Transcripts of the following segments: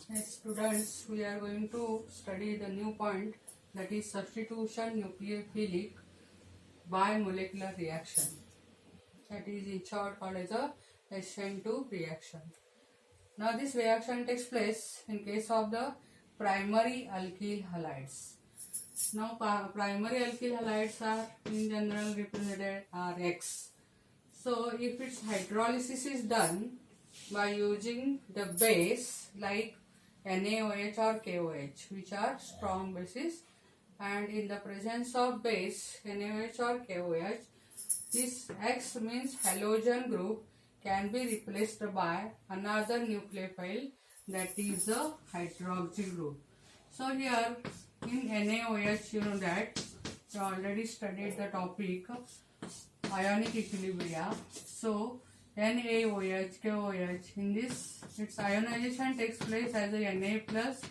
Yes, students, we are going to study the new point, that is substitution nucleophilic bimolecular reaction. That is in short called as a SN2 reaction. Now this reaction takes place in case of the primary alkyl halides. Now primary alkyl halides are in general represented as X. So if its hydrolysis is done by using the base like NaOH or KOH, which are strong bases, and in the presence of base NaOH or KOH, this X means halogen group can be replaced by another nucleophile, that is a hydroxyl group. So here in NaOH, you know that you already studied the topic ionic equilibria. So NaOH, KOH, in this its ionization takes place as a Na plus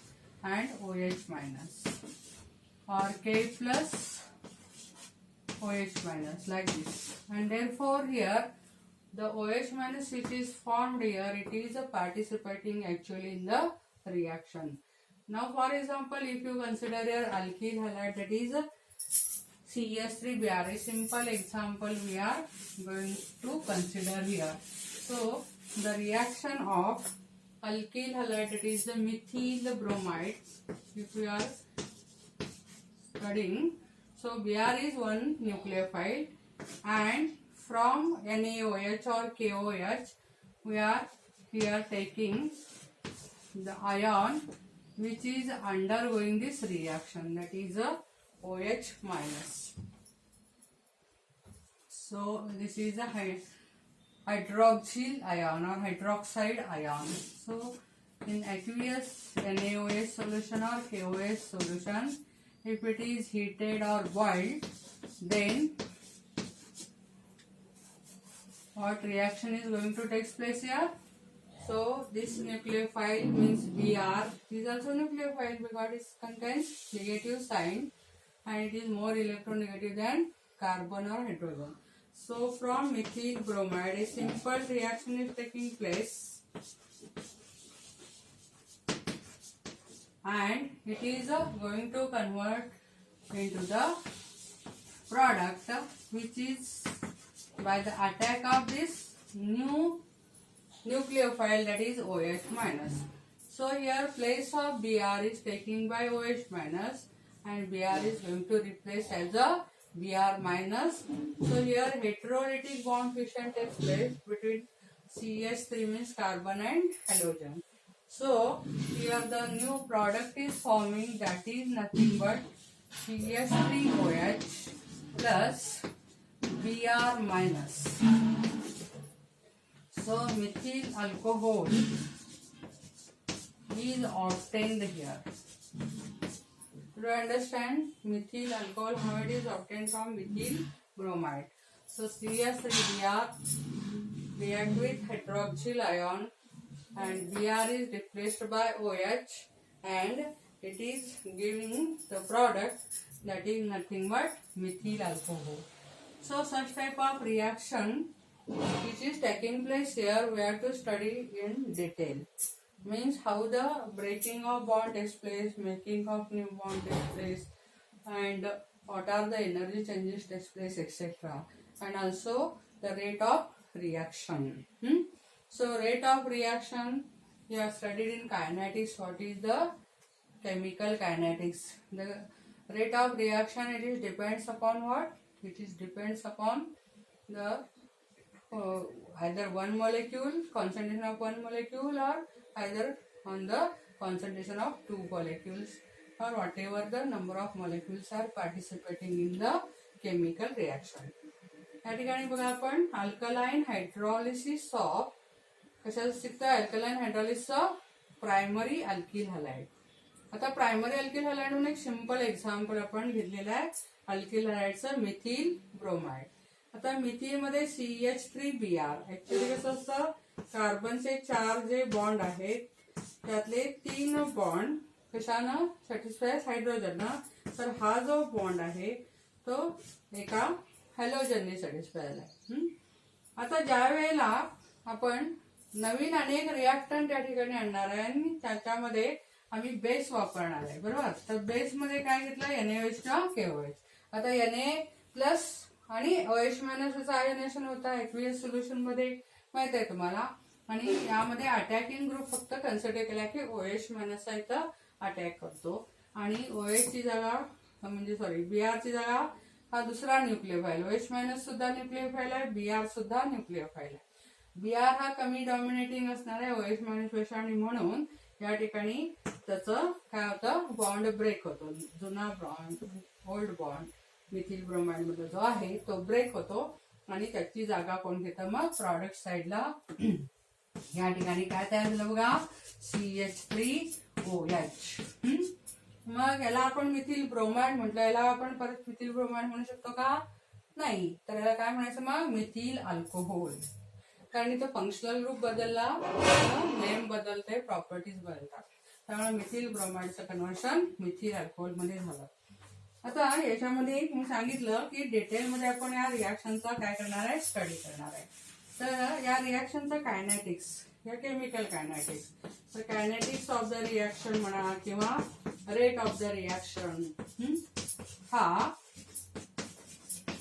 and OH minus, or K plus OH minus, like this. And therefore here the OH minus which is formed here, it is participating actually in the reaction. Now for example, if you consider your alkyl halide, that is CH3Br, a simple example we are going to consider here. So the reaction of alkyl halide, that is the methyl bromide, if we are studying, so Br is one nucleophile, and from NaOH or KOH we are here taking the ion which is undergoing this reaction, that is a OH minus. So this is a hydroxyl ion or hydroxide ion. So in aqueous NaOH solution or KOH solution, if it is heated or boiled, then what reaction is going to take place here? So this nucleophile means Br is also nucleophile because it contains negative sign and it is more electronegative than carbon or hydrogen. So from methyl bromide, a simple reaction is taking place, and it is going to convert into the product which is by the attack of this new nucleophile, that is OH minus. So here place of Br is taken by OH minus and Br is going to replace as a Br minus. So here heterolytic bond fission takes place between CH3 means carbon and halogen. So here the new product is forming, that is nothing but CH3OH plus Br minus. So methyl alcohol is obtained here. Do you understand? Methyl alcohol, how it is obtained from methyl bromide. So CH3Br react with hydroxyl ion and Br is replaced by OH and it is giving the product, that is nothing but methyl alcohol. So such type of reaction which is taking place here, we have to study in detail. Means how the breaking of bond takes place, making of new bond takes place, and what are the energy changes takes place, etc. And also the rate of reaction. So rate of reaction you have studied in kinetics. What is the chemical kinetics? The rate of reaction, it is depends upon what? It is depends upon the either one molecule, concentration of one molecule, or either on the concentration of two molecules, or whatever the number of molecules are participating in the chemical reaction. या ठिकाणी बघा आपण alkaline hydrolysis of कशाला शिकतोय, alkaline hydrolysis of primary alkyl halide. आता primary alkyl halide म्हणून एक simple example आपण घेतलेलं आहे अल्किल हलाइडचं मिथिल ब्रोमाइड. आता मिथिल मध्ये CH3Br ऍक्च्युली कसं असतं, कार्बनचे 4 जे बॉन्ड आहेत त्यातले 3 बॉन्ड कशानं सॅटिस्फाय, हायड्रोजन ना. तर हा जो बॉन्ड आहे तो एका हॅलोजनने सॅटिस्फाय झालाय. आता ज्या वेळेला आपण नवीन अनेक रिॲक्टंट त्या ठिकाणी आणणार आहे आणि त्याच्यामध्ये आम्ही बेस वापरणार आहे, बरोबर. तर बेस मध्ये काय घेतलं, NaOH चा KOH. आता Na प्लस आणि OH मायनस आयनेशन होता एक्वियस सोल्युशन मध्ये, माहित आहे तुम्हाला. आणि यामध्ये अटॅकिंग ग्रुप फक्त कन्सिडर केला की OH मायनस इथं अटॅक करतो आणि OH ची जागा म्हणजे सॉरी Br ची जागा हा दुसरा न्यूक्लियोफाईल. OH मायनस सुद्धा न्यूक्लियोफाईल आहे, Br सुद्धा न्यूक्लियोफाईल आहे. Br हा कमी डॉमिनेटिंग असणार आहे OH मायनस पेक्षा आणि म्हणून या ठिकाणी त्याचं काय होतं, बॉन्ड ब्रेक होतो. जुना bond, old bond methyl bromide मध्ये जो आहे तो ब्रेक होतो आणि त्याची जागा कोण घेतं, मग प्रॉडक्ट साइडला या ठिकाणी काय तयार झालं बघा, CH3OH. मग याला आपण मिथिल ब्रोमाइड म्हटलं, याला आपण परत मिथिल ब्रोमाइड म्हणू शकतो का, नाही. तर याला काय म्हणायचं मग, मिथिल अल्कोहोल. कारण इथं फंक्शनल ग्रुप बदलला, नेम बदलते, प्रॉपर्टीज बदलतात. त्यामुळे मिथिल ब्रोमाइडचं कन्व्हर्शन मिथिल अल्कोहोल मध्ये झालं. आता याच्यामध्ये मी सांगितलं की डिटेलमध्ये आपण या रिॲक्शनचा काय करणार आहे, स्टडी करणार आहे. तर या रिॲक्शनचा कायनेटिक्स, या केमिकल कायनेटिक्स, तर कायनेटिक्स ऑफ द रिॲक्शन म्हणा किंवा रेट ऑफ द रिॲक्शन, हा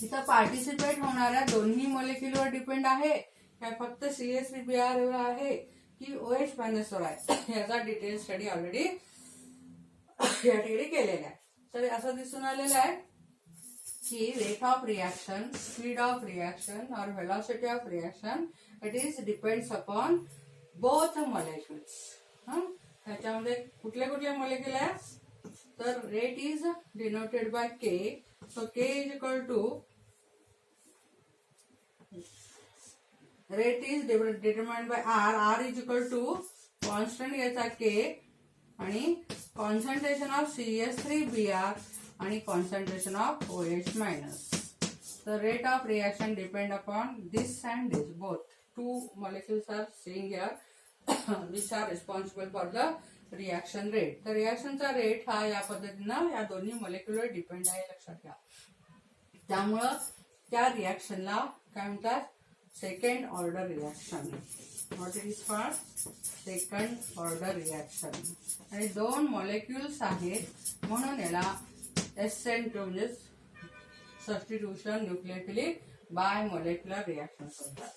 इथं पार्टिसिपेट होणाऱ्या दोन्ही मॉलिक्युलवर डिपेंड आहे काय फक्त CH3Br वर आहे की OH मायनस वर आहे, याचा डिटेल स्टडी ऑलरेडी या ठिकाणी केलेला आहे. तर असं दिसून आलेलं आहे की rate of reaction, speed of reaction और velocity of reaction it is depends upon both molecules. त्याच्यामध्ये कुठले कुठले मॉलिक्युल आहे, तर rate is denoted by K. So K is equal to, rate is determined by R is equal to constant घ्यायचा K आणि concentration of CH3Br आणि concentration of OH minus. The rate of reaction depend upon this and this. Both two molecules are seen here which are responsible for the reaction rate. तर रिॲक्शनचा rate हा या पद्धतीनं या दोन्ही मॉलिक्युलवर depend आहे, लक्षात घ्या. त्यामुळं त्या रिॲक्शनला काय म्हणतात, second order reaction. What it is for, second order reaction. आणि दोन मॉलिक्युल्स आहेत म्हणून याला SN2 म्हणजे substitution nucleophilic bimolecular reaction म्हणतात.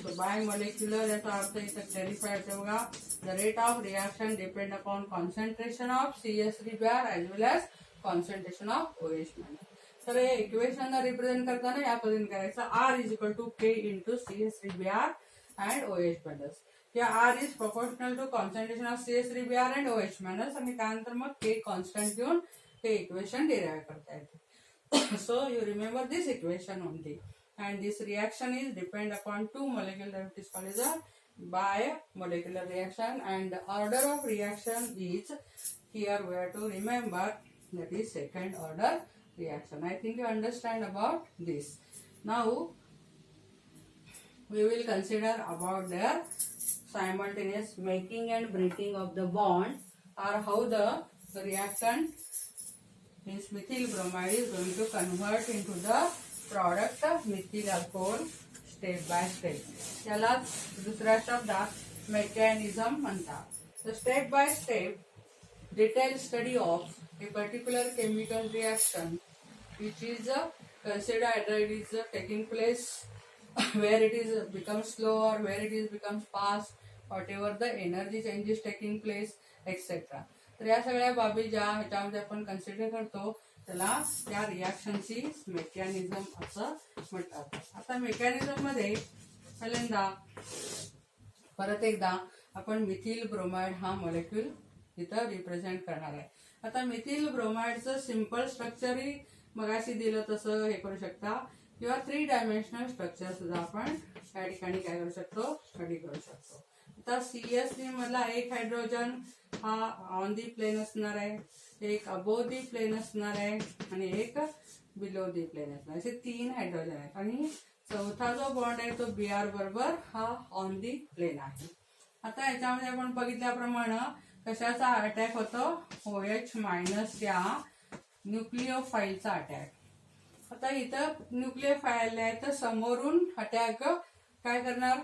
सो बाय मॉलिक्युलर याचा अर्थ इथं क्लॅरिफाय होतो बघा. The rate of reaction depend upon concentration of CH3Br as well as concentration of OH minus. तर हे इक्वेशन रिप्रेझेंट करताना या पद्धतीने करायचं, R is equal to K into CH3Br and OH minus. या R is proportional to concentration of CH3Br and OH minus आणि त्यानंतर मग K कॉन्स्टंट घेऊन हे इक्वेशन डिराइव करता येते. So you remember this equation only, and this reaction is depend upon two molecular, that is called as a bimolecular reaction, and the order of reaction is here we have to remember, that is second order reaction. I think you understand about this. Now we will consider about their simultaneous making and breaking of the bond, or how the reactant means methyl bromide is going to convert into the product of methyl alcohol step by step. याला दुसऱ्या शब्दात mechanism म्हणतात. The step by step detailed study of a particular chemical reaction which is considered either it is taking place where it is becomes slow or where it is becomes fast, whatever the energy change is taking place, etc. तर या सगळ्या बाबी ज्या ह्याच्यामध्ये आपण consider करतो त्याला त्या रिॲक्शनची मेकॅनिझम असं म्हणतात. आता मेकॅनिझम मध्ये पहिल्यांदा परत एकदा आपण मिथिल ब्रोमाइड हा मॉलिक्यूल इथं रिप्रेझेंट करणार आहे. आता मिथिल ब्रोमाइडचं सिंपल स्ट्रक्चरही मगाशी दिलं तसं हे करू शकता किंवा 3 डायमेन्शनल स्ट्रक्चर सुद्धा आपण या ठिकाणी काय करू शकतो, स्टडी करू शकतो. आता CH3 मधला एक हायड्रोजन हा ऑन दी प्लेन असणार आहे, एक अबोव दी प्लेन असणार आहे आणि एक बिलो दी प्लेन असणार, असे 3 हायड्रोजन आहेत. आणि चौथा जो बॉन्ड आहे तो Br बरोबर हा ऑन दी प्लेन आहे. आता याच्यामध्ये आपण बघितल्याप्रमाणे कशाचा अटॅक होतो, OH मायनस या न्यूक्लियोफाईलचा अटॅक. आता इथं न्यूक्लियोफाईल आहे तर समोरून अटॅक काय करणार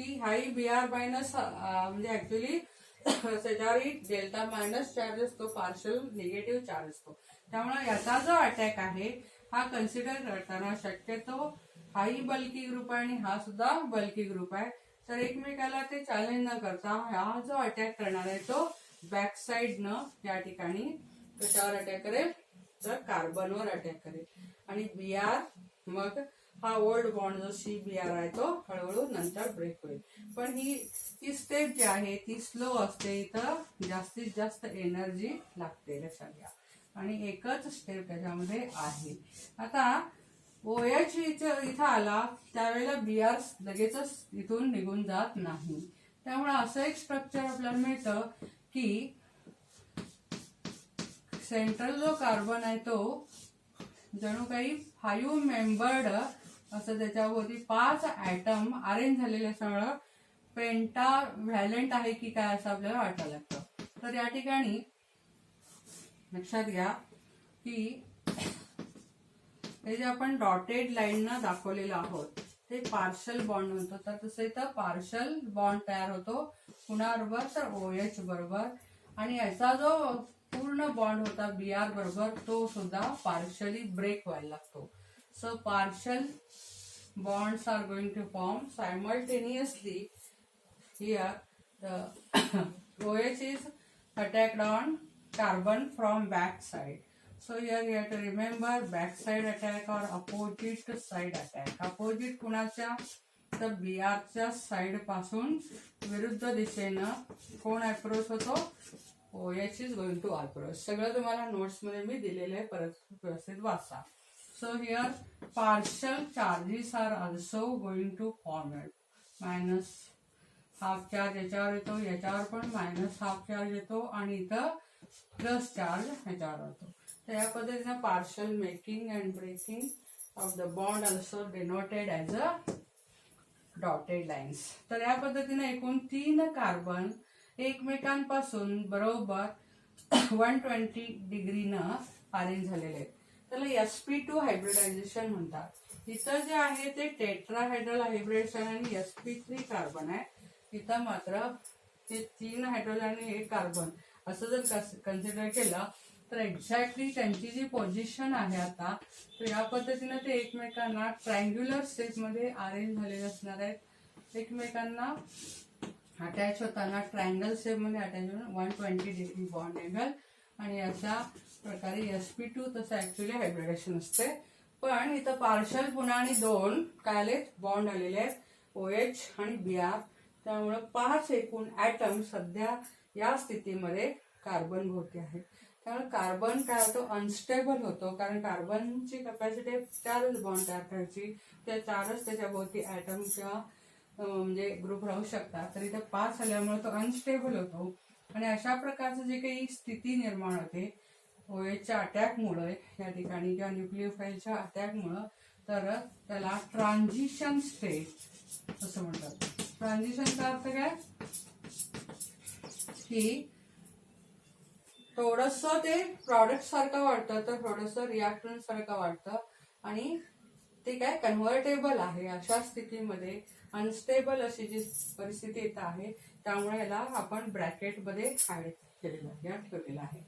की हाही BR मायनस म्हणजे ऍक्च्युली त्याच्यावरही डेल्टा मायनस चार्ज असतो, पार्शल निगेटिव्ह चार्ज असतो. त्यामुळे याचा जो अटॅक आहे हा कन्सिडर करताना शक्यतो हाही बल्की ग्रुप आहे आणि हा सुद्धा बल्की ग्रुप आहे, तर एकमेकाला ते चॅलेंज न करता हा जो अटॅक करणार आहे तो बॅक साइड न या ठिकाणी कशावर अटॅक करेल, तर कार्बनवर अटॅक करेल. आणि BR मग हा ओल्ड बॉन्ड जो CBR आहे तो हळूहळू नंतर ब्रेक होईल. पण ही स्टेप जी आहे ती स्लो असते, इथं जास्तीत जास्त एनर्जी लागते लक्षात घ्या. आणि एकच स्टेप त्याच्यामध्ये आहे. आता OH इथं आला त्यावेळेला BR लगेचच इथून निघून जात नाही. त्यामुळे असं एक स्ट्रक्चर आपल्याला मिळतं की सेंट्रल जो कार्बन आहे तो जणू काही 5 मेंबर्ड असं त्याच्यावरती 5 ऍटम अरेंज झालेले असल्यामुळं पेंटा व्हॅलेंट आहे की काय असं आपल्याला वाटायला लागतं. तर या ठिकाणी लक्षात घ्या की हे जे आपण डॉटेड लाईननं दाखवलेलं आहोत ते पार्शल बॉन्ड म्हणतो. तर तसं इथं पार्शल बॉन्ड तयार होतो कुणाबरोबर, तर OH बरोबर. आणि याचा जो पूर्ण बॉन्ड होता BR बरोबर तो सुद्धा पार्शली ब्रेक व्हायला लागतो. So partial bonds are going to form simultaneously. Here the OH is attacked on carbon from back side. So here you have to remember back side attack or opposite side attack. Opposite कुणाच्या, तर BR च्या side पासून विरुद्ध दिशेनं कोण approach होतो, OH is going to approach. सगळं तुम्हाला नोट्स मध्ये मी दिलेलं आहे, परत व्यवस्थित वाचा. So here partial charges are also going to form it. Minus half charge याच्यावर येतो, याच्यावर पण मायनस हाफ चार्ज येतो आणि इथं प्लस चार्ज ह्याच्यावर येतो. तर या पद्धतीनं partial making and breaking of the bond also denoted as a dotted lines. तर या पद्धतीनं एकूण 3 कार्बन एकमेकांपासून बरोबर 120 डिग्रीनं अरेंज झालेले आहेत. त्याला sp2 हायब्रिडायझेशन म्हणतात. इथं जे आहे ते टेट्राहायड्रल हायब्रिडेशन आणि sp3 कार्बन आहे. इथं मात्र ते 3 हायड्रोजन आणि 1 कार्बन असं जर कन्सिडर केलं तर एक्झॅक्टली त्यांची जी पोझिशन आहे आता, तर या पद्धतीनं ते एकमेकांना ट्रायंग्युलर शेपमध्ये अरेंज झालेले असणार आहेत. एकमेकांना अटॅच होताना ट्रायंगल शेपमध्ये अटॅच होऊन 120 डिग्री बॉन्ड एंगल. आणि अशा प्रकारे sp2 तसं ऍक्च्युली हायब्रिडेशन असते. पण इथं पार्शल पुन्हा आणि 2 काय आलेत, बॉन्ड आलेले आहेत OH आणि BR. त्यामुळे 5 एकूण ऍटम सध्या या स्थितीमध्ये कार्बन भोवती आहेत. त्यामुळे कार्बन काय होतो, अनस्टेबल होतो, कारण कार्बनची कॅपॅसिटी 4च बॉन्ड तयार करायची, त्या 4च त्याच्या भोवती ऍटम किंवा म्हणजे ग्रुप राहू शकतात. तर इथे 5 आल्यामुळे तो अनस्टेबल होतो. आणि अशा प्रकारचं जे काही स्थिती निर्माण होते OHच्या अटॅकमुळे या ठिकाणी किंवा न्यूक्लिओफाईलच्या अटॅकमुळं, तर त्याला ट्रान्झिशन स्टेट असं म्हणतात. ट्रान्झिशनचा अर्थ काय की थोडंसं ते प्रॉडक्ट सारखं वाटतं, तर थोडंसं रिॲक्टंट सारखं वाटतं आणि ते काय कन्व्हर्टेबल आहे. अशा स्थितीमध्ये अनस्टेबल अशी जी परिस्थिती येत आहे, त्यामुळे याला आपण ब्रॅकेटमध्ये ऍड केलेलं आहे, ठेवलेला आहे.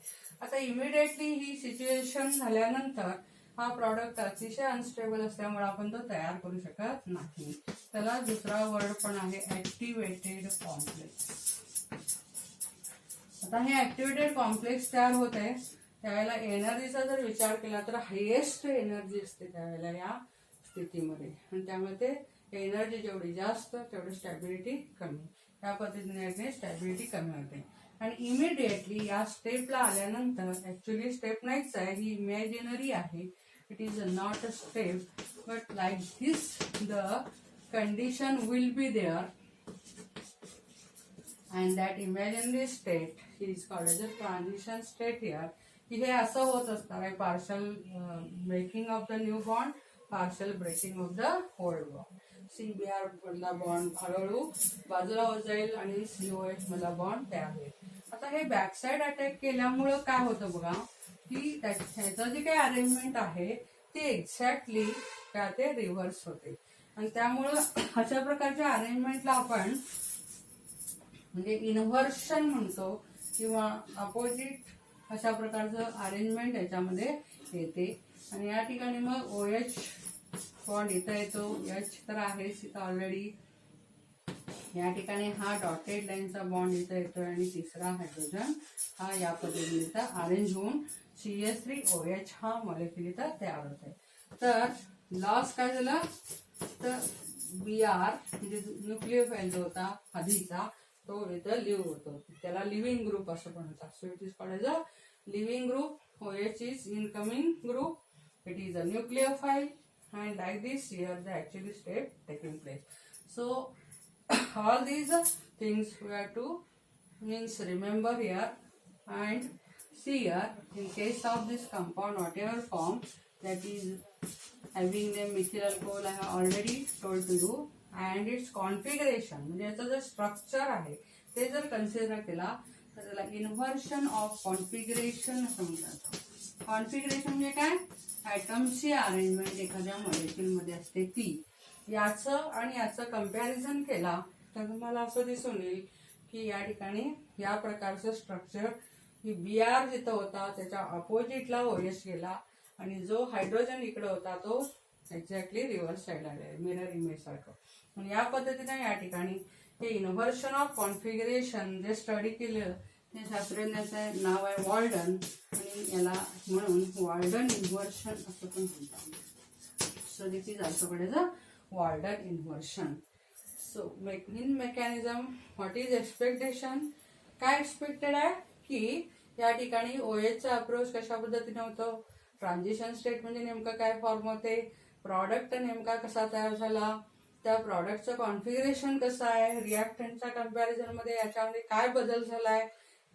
आता इमिडिएटली ही सिच्युएशन झाल्यानंतर हा प्रॉडक्ट अतिशय अनस्टेबल असल्यामुळे आपण तो तयार करू शकत नाही. त्याला दुसरा वर्ड पण आहे ऍक्टिव्हेटेड कॉम्प्लेक्स. आता हे ऍक्टिव्हेटेड कॉम्प्लेक्स तयार होत आहे त्यावेळेला एनर्जीचा जर विचार केला तर हायेस्ट एनर्जी असते त्यावेळेला या स्थितीमध्ये. आणि त्यामुळे ते एनर्जी जेवढी जास्त तेवढी स्टॅबिलिटी कमी. या पद्धतीने स्टॅबिलिटी कमी होते. आणि इमिडिएटली या स्टेपला आल्यानंतर ऍक्च्युली स्टेप नाहीच आहे, ही इमॅजिनरी आहे. It is not a step, but like this the condition will be there and that imaginary state is called as a transition state here. की हे असं होत असणार आहे, partial breaking of the new bond, partial breaking of the old bond. CBR मधला bond हळूहळू बाजूला होत जाईल आणि COH मधला बॉन्ड तयार होईल. आता हे बॅकसाइड अटॅक केल्यामुळं काय होतं बघा, की ह्याचं जे काही अरेंजमेंट आहे ते एक्झॅक्टली काय ते रिव्हर्स होते. आणि त्यामुळं अशा प्रकारच्या अरेंजमेंटला आपण म्हणजे इन्व्हर्शन म्हणतो किंवा अपोजिट अशा प्रकारचं अरेंजमेंट याच्यामध्ये येते. आणि या ठिकाणी मग OH बॉन्ड इथं येतो, H तर आहेच इथं ऑलरेडी. या ठिकाणी हा डॉटेड लाईनचा बॉन्ड इथं येतोय आणि तिसरा हायड्रोजन हा या पद्धतीने इथं अरेंज होऊन CH3OH हा मॉलिक्युल इथं तयार होत आहे. तर लॉस काय झालं तर BR म्हणजे न्यूक्लियोफाईल जो होता आधीचा तो इथं लिव्ह होतो, त्याला लिव्हिंग ग्रुप असं पण होता. So it is called as a living group. OH is incoming group, it is a nucleophile, and like this here the actually step taking place. So all these things we have to means remember here and see here. In case of this compound whatever form that is having the methyl alcohol I have already told to you, and its configuration म्हणजे याचा जो structure आहे ते जर consider केला तर त्याला inversion of configuration असं म्हणतात. कॉन्फिगरेशन म्हणजे काय, ॲटमची अरेंजमेंट एखाद्या मॉलिक्युल मध्ये असते ती. याचं आणि याचं कम्पॅरिझन केला तर तुम्हाला असं दिसून येईल की या ठिकाणी या प्रकारचं स्ट्रक्चर ही BR जिथं होता त्याच्या अपोजिटला OH गेला आणि जो हायड्रोजन इकडे होता तो एक्झॅक्टली रिव्हर्स साईडला आला, मिरर इमेज सारखं. आणि या पद्धतीने या ठिकाणी हे इन्व्हर्शन ऑफ कॉन्फिगरेशन जे स्टडी केलं ते शास्त्रज्ञाचं नाव आहे वॉल्डन आणि याला म्हणून वॉल्डन इन्व्हर्शन असं पण म्हणतात. So this is also called as a Walden inversion. So in mechanism what is expectation, काय एक्सपेक्टेड आहे की या ठिकाणी OHचा अप्रोच कशा पद्धतीने होतो, ट्रान्झिशन स्टेट म्हणजे नेमकं काय फॉर्म होते, प्रॉडक्ट नेमका कसा तयार झाला, त्या प्रॉडक्टचं कॉन्फिगरेशन कसं आहे, रिॲक्टंटच्या कम्पॅरिझन मध्ये याच्यामध्ये काय बदल झालाय,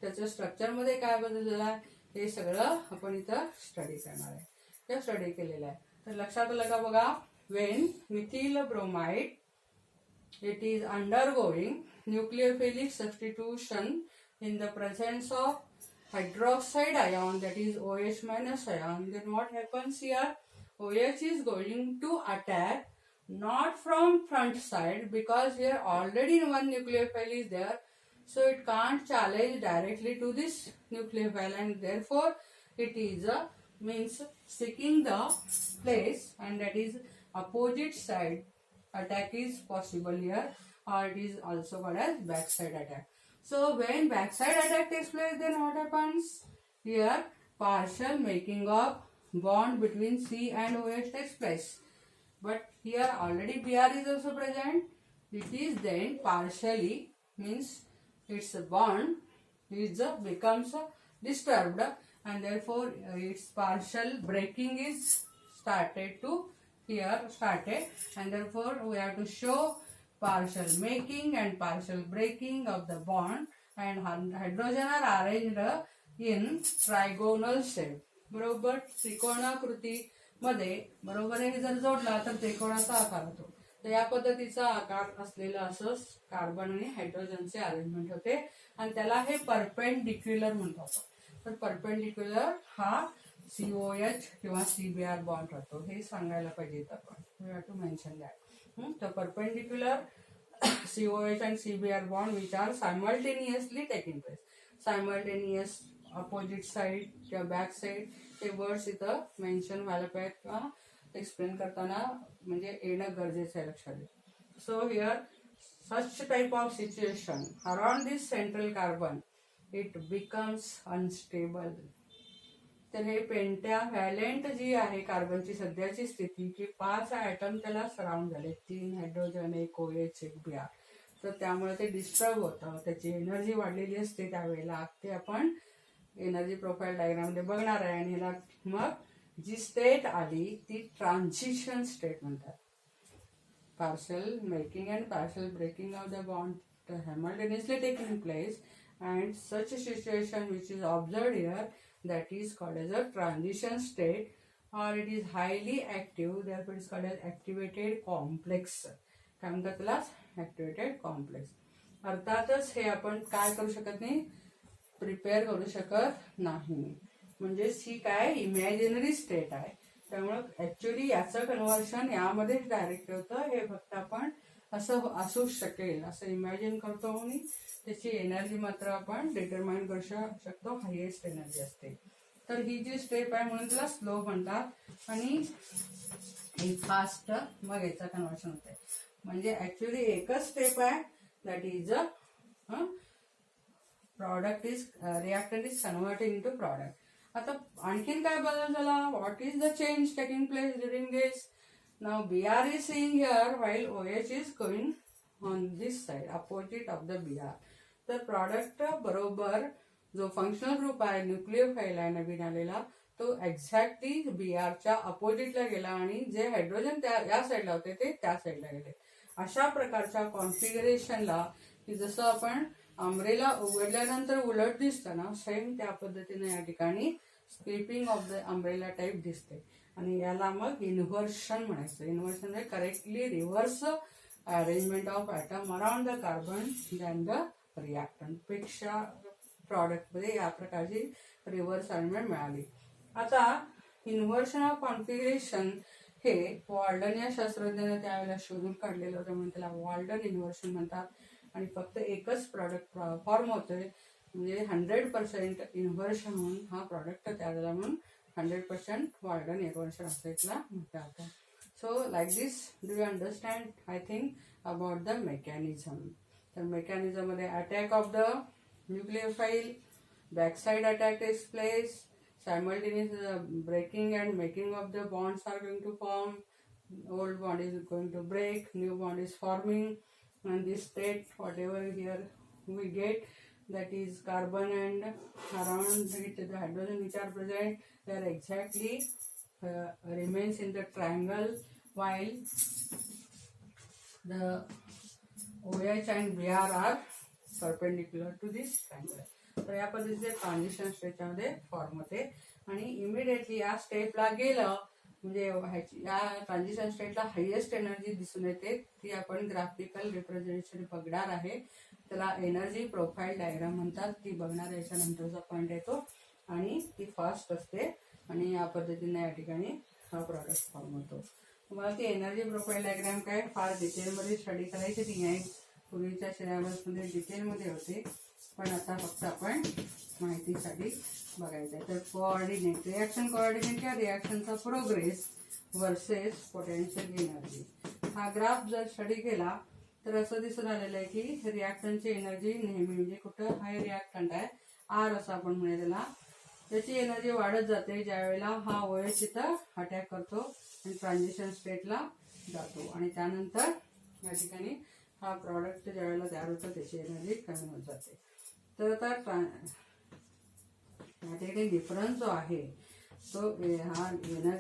त्याच्या स्ट्रक्चरमध्ये काय बदल झाला, हे सगळं आपण इथं स्टडी करणार आहे. ते स्टडी केलेलं आहे. तर लक्षात आलं का बघा, Wien methyl bromide it is undergoing nucleophilic substitution in the presence of hydroxide ion, that is OH minus ion, then what happens here, OH is going to attack not from front side because here already one nucleophile is there, so it can't challenge directly to this nucleophile, and therefore it is means seeking the place, and that is opposite side attack is possible here, or it is also called as backside attack. So when backside attack takes place, then what happens here, partial making of bond between C and OH takes place, but here already BR is also present. It is then partially means its bond is becomes disturbed, and therefore its partial breaking is started, and therefore we have to show partial making and partial breaking of the bond, and hydrogen are arranged in trigonal shape. बरोबर त्रिकोणाकृती मध्ये बरोबर हे जर जोडला तर त्रिकोणाचा आकार होतो. तर या पद्धतीचा आकार असलेला असं कार्बन आणि हायड्रोजनचे अरेंजमेंट होते आणि त्याला हे परपेंडिक्युलर म्हणतात. तर परपेंडिक्युलर हा COH किंवा CBr बॉन्ड राहतो, हे सांगायला पाहिजे आपण. We have to mention that. तर perpendicular COH and CBr bond which are simultaneously taking place. Simultaneous opposite side किंवा बॅक साइड हे वर्ड्स इथं मेन्शन व्हायला पाहिजेत किंवा एक्सप्लेन करताना म्हणजे येणं गरजेचं आहे लक्षात. So here such type of situation around this central carbon it becomes unstable. तर हे पेंटाव्हॅलेंट जी आहे कार्बनची सध्याची स्थिती की 5 ॲटम त्याला सराउंड झाले, 3 हायड्रोजन, 1 OH, 1 BR. तर त्यामुळे ते डिस्टर्ब होतं, त्याची एनर्जी वाढलेली असते त्यावेळेला. ते आपण एनर्जी प्रोफाईल डायग्राममध्ये बघणार आहे. आणि ह्याला मग जी स्टेट आली ती ट्रान्झिशन स्टेट म्हणतात. Partial making and partial breaking of the bond simultaneously taking place, and such a situation which is observed here, that is called as a transition state, or it is highly active, therefore it is called as activated complex. काय म्हणतात त्याला, activated complex. अर्थातच हे आपण काय करू शकत नाही, प्रिपेअर करू शकत नाही. म्हणजे ही काय इमॅजिनरी स्टेट आहे. त्यामुळे ऍक्च्युली याचं कन्व्हर्शन यामध्येच डायरेक्ट होतं. हे फक्त आपण असं असूच शकेल असं इमॅजिन करतो आणि त्याची एनर्जी मात्र आपण डिटरमाइन करू शकतो. हायेस्ट एनर्जी असते. तर ही जी स्टेप आहे म्हणून तिला स्लो म्हणतात आणि ही फास्ट मग याचं कन्व्हर्शन होते. म्हणजे ऍक्च्युली एकच स्टेप आहे that is a product is reactant is converted into product. आता आणखीन काय बदल झाला? What is the change taking place during this? Now BR is seeing here while OH is going on this side opposite of the BR. तर product बरोबर जो functional group आहे न्यूक्लियोफाईल आहे नवीन आलेला तो एक्झॅक्टली BRच्या अपोजिटला गेला आणि जे हायड्रोजन या साईडला होते ते त्या साईडला गेले. अशा प्रकारच्या कॉन्फिगरेशनला की जसं आपण अम्ब्रेला उघडल्यानंतर उलट दिसतं ना सेम त्या पद्धतीने या ठिकाणी स्क्रिपिंग ऑफ द अम्ब्रेला टाईप दिसते आणि याला मग इन्व्हर्शन म्हणायचं. इन्व्हर्शन म्हणजे correctly reverse arrangement of atom around the carbon than the reactant पेक्षा प्रॉडक्टमध्ये या प्रकारची रिव्हर्स अरेंजमेंट मिळाली. आता इन्व्हर्शन ऑफ कॉन्फिगरेशन हे वॉल्डन या शास्त्रज्ञाने त्यावेळेला शोधून काढलेलं होतं म्हणून त्याला वॉल्डन इन्व्हर्शन म्हणतात. आणि फक्त एकच प्रॉडक्ट फॉर्म होतोय म्हणजे 100% इन्व्हर्शन म्हणून हा प्रॉडक्ट तयार झाला म्हणून 100% वॉल्डन इन्व्हर्शन असं इथला म्हटलं जातं. So like this do you understand I think about the mechanism. तर मेकॅनिझममध्ये attack of the nucleophile, backside attack takes place, simultaneous breaking and making of the bonds are going to form, old bond is going to break, new bond is forming, and this state whatever here we get that is carbon and around it the hydrogen which are present they are exactly remains in the triangle while the OH and BR are perpendicular to this triangle. तर या पद्धतीचे transition स्टेटमध्ये form होते आणि immediately या स्टेपला गेलं म्हणजे या ट्रान्झिशन स्टेटला हायेस्ट एनर्जी दिसून येते ती आपण ग्राफिकल रिप्रेझेंटेशन बघणार आहे. त्याला एनर्जी प्रोफाईल डायग्राम म्हणतात. ती बघणार याच्यानंतरचा पॉईंट येतो आणि ती फास्ट असते आणि या पद्धतीने या ठिकाणी हा प्रॉडक्ट फॉर्म होतो. तुम्हाला ती एनर्जी प्रोफाईल डायग्राम काय फार डिटेलमध्ये स्टडी करायची ती आहे. पूर्वीच्या सिलेबसमध्ये डिटेलमध्ये होते पण आता फक्त आपण माहितीसाठी बघायचं आहे. तर कोऑर्डिनेट रिॲक्शन कोऑर्डिनेट किंवा रिॲक्शनचा प्रोग्रेस वर्सेस पोटेन्शियल एनर्जी हा ग्राफ जर स्टडी केला तर असं दिसून आलेलं आहे की रिॲक्टंटची एनर्जी नेहमी म्हणजे कुठं हाय रिॲक्टंट आहे R असं आपण म्हणूया त्याला त्याची एनर्जी वाढत जाते ज्यावेळेला हा OH इथं अटॅक करतो आणि ट्रान्झिशन स्टेटला जातो आणि त्यानंतर या ठिकाणी हा प्रॉडक्ट ज्यावेळेला तयार होतो त्याची एनर्जी कमी होत जाते. तर आता या ठिकाणी डिफरन्स जो आहे तो हा एनर्जी